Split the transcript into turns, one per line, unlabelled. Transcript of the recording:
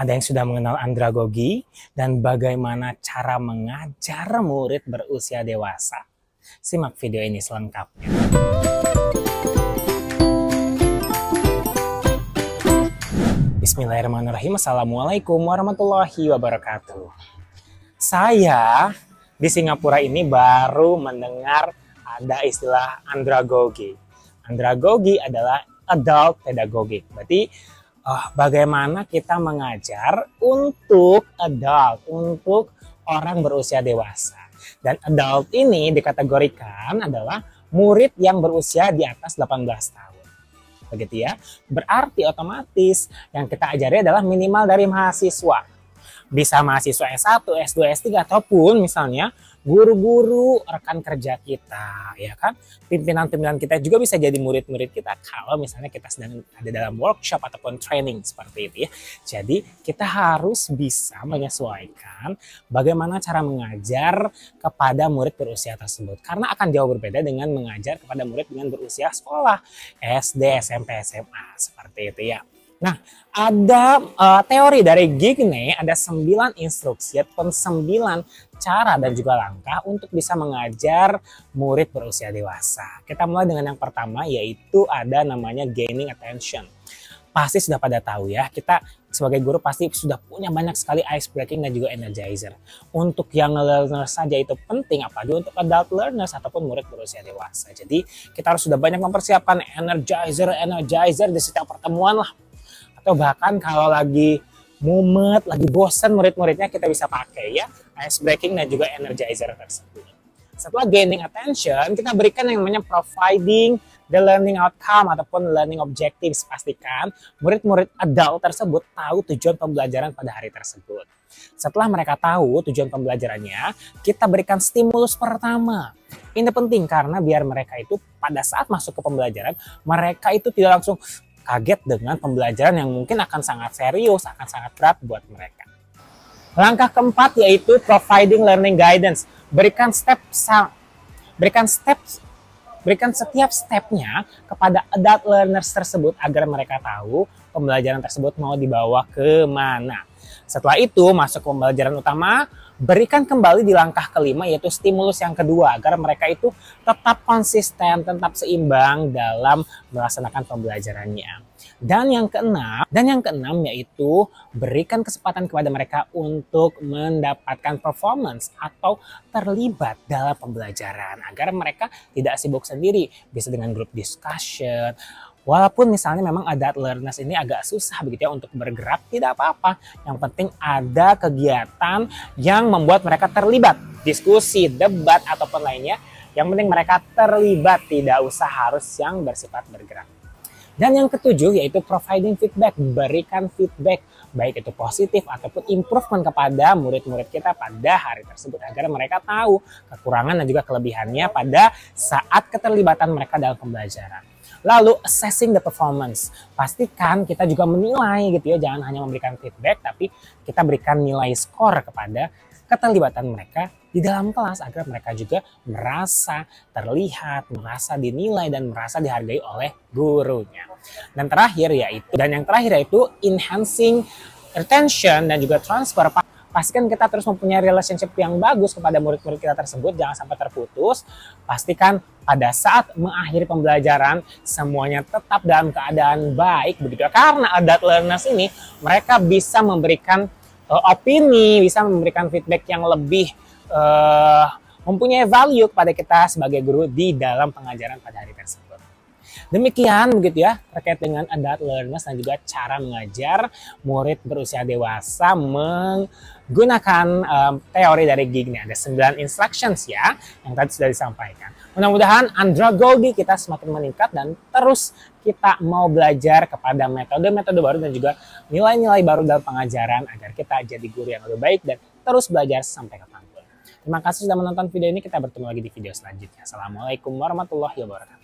Ada yang sudah mengenal andragogi dan bagaimana cara mengajar murid berusia dewasa? Simak video ini selengkapnya. Bismillahirrahmanirrahim. Assalamualaikum warahmatullahi wabarakatuh. Saya di Singapura ini baru mendengar ada istilah andragogi. Andragogi adalah adult pedagogic. Berarti bagaimana kita mengajar untuk adult, untuk orang berusia dewasa. Dan adult ini dikategorikan adalah murid yang berusia di atas 18 tahun. Begitu ya. Berarti otomatis yang kita ajari adalah minimal dari mahasiswa. Bisa mahasiswa S1, S2, S3 ataupun misalnya guru-guru rekan kerja kita, ya kan? Pimpinan-pimpinan kita juga bisa jadi murid-murid kita kalau misalnya kita sedang ada dalam workshop ataupun training seperti itu ya. Jadi kita harus bisa menyesuaikan bagaimana cara mengajar kepada murid berusia tersebut. Karena akan jauh berbeda dengan mengajar kepada murid dengan berusia sekolah, SD, SMP, SMA seperti itu ya. Nah, ada teori dari Gignac, ada 9 instruksi ataupun 9 cara dan juga langkah untuk bisa mengajar murid berusia dewasa. Kita mulai dengan yang pertama, yaitu ada namanya gaining attention. Pasti sudah pada tahu ya, kita sebagai guru pasti sudah punya banyak sekali ice breaking dan juga energizer. Untuk yang learners saja itu penting, apalagi untuk adult learners ataupun murid berusia dewasa. Jadi kita harus sudah banyak mempersiapkan energizer di setiap pertemuan lah. Atau bahkan kalau lagi mumet, lagi bosan murid-muridnya, kita bisa pakai ya ice breaking dan juga energizer tersebut. Setelah gaining attention, kita berikan yang namanya providing the learning outcome ataupun learning objectives. Pastikan murid-murid adult tersebut tahu tujuan pembelajaran pada hari tersebut. Setelah mereka tahu tujuan pembelajarannya, kita berikan stimulus pertama. Ini penting karena biar mereka itu pada saat masuk ke pembelajaran, mereka itu tidak langsung kaget dengan pembelajaran yang mungkin akan sangat serius, akan sangat berat buat mereka. Langkah keempat yaitu providing learning guidance. Berikan setiap stepnya kepada adult learners tersebut agar mereka tahu pembelajaran tersebut mau dibawa ke mana. Setelah itu masuk ke pembelajaran utama, berikan kembali di langkah kelima yaitu stimulus yang kedua agar mereka itu tetap konsisten, tetap seimbang dalam melaksanakan pembelajarannya. Dan yang keenam yaitu berikan kesempatan kepada mereka untuk mendapatkan performance atau terlibat dalam pembelajaran agar mereka tidak sibuk sendiri, bisa dengan group discussion. Walaupun misalnya memang adult learners ini agak susah begitu ya untuk bergerak, tidak apa-apa. Yang penting ada kegiatan yang membuat mereka terlibat, diskusi, debat ataupun lainnya. Yang penting mereka terlibat, tidak usah harus yang bersifat bergerak. Dan yang ketujuh yaitu providing feedback, berikan feedback baik itu positif ataupun improvement kepada murid-murid kita pada hari tersebut agar mereka tahu kekurangan dan juga kelebihannya pada saat keterlibatan mereka dalam pembelajaran. Lalu assessing the performance, pastikan kita juga menilai gitu ya, jangan hanya memberikan feedback tapi kita berikan nilai skor kepada keterlibatan mereka di dalam kelas agar mereka juga merasa terlihat, merasa dinilai dan merasa dihargai oleh gurunya. Dan yang terakhir yaitu enhancing retention dan juga transfer. Pastikan kita terus mempunyai relationship yang bagus kepada murid-murid kita tersebut, jangan sampai terputus. Pastikan pada saat mengakhiri pembelajaran semuanya tetap dalam keadaan baik begitu. Karena adult learners ini mereka bisa memberikan opini, bisa memberikan feedback yang lebih mempunyai value kepada kita sebagai guru di dalam pengajaran pada hari tersebut. Demikian begitu ya terkait dengan adult learners dan juga cara mengajar murid berusia dewasa menggunakan teori dari Gignac. Ada 9 instructions ya yang tadi sudah disampaikan. Mudah-mudahan andragogi kita semakin meningkat dan terus kita mau belajar kepada metode-metode baru dan juga nilai-nilai baru dalam pengajaran agar kita jadi guru yang lebih baik dan terus belajar sampai kapanpun. Terima kasih sudah menonton video ini. Kita bertemu lagi di video selanjutnya. Assalamualaikum warahmatullahi wabarakatuh.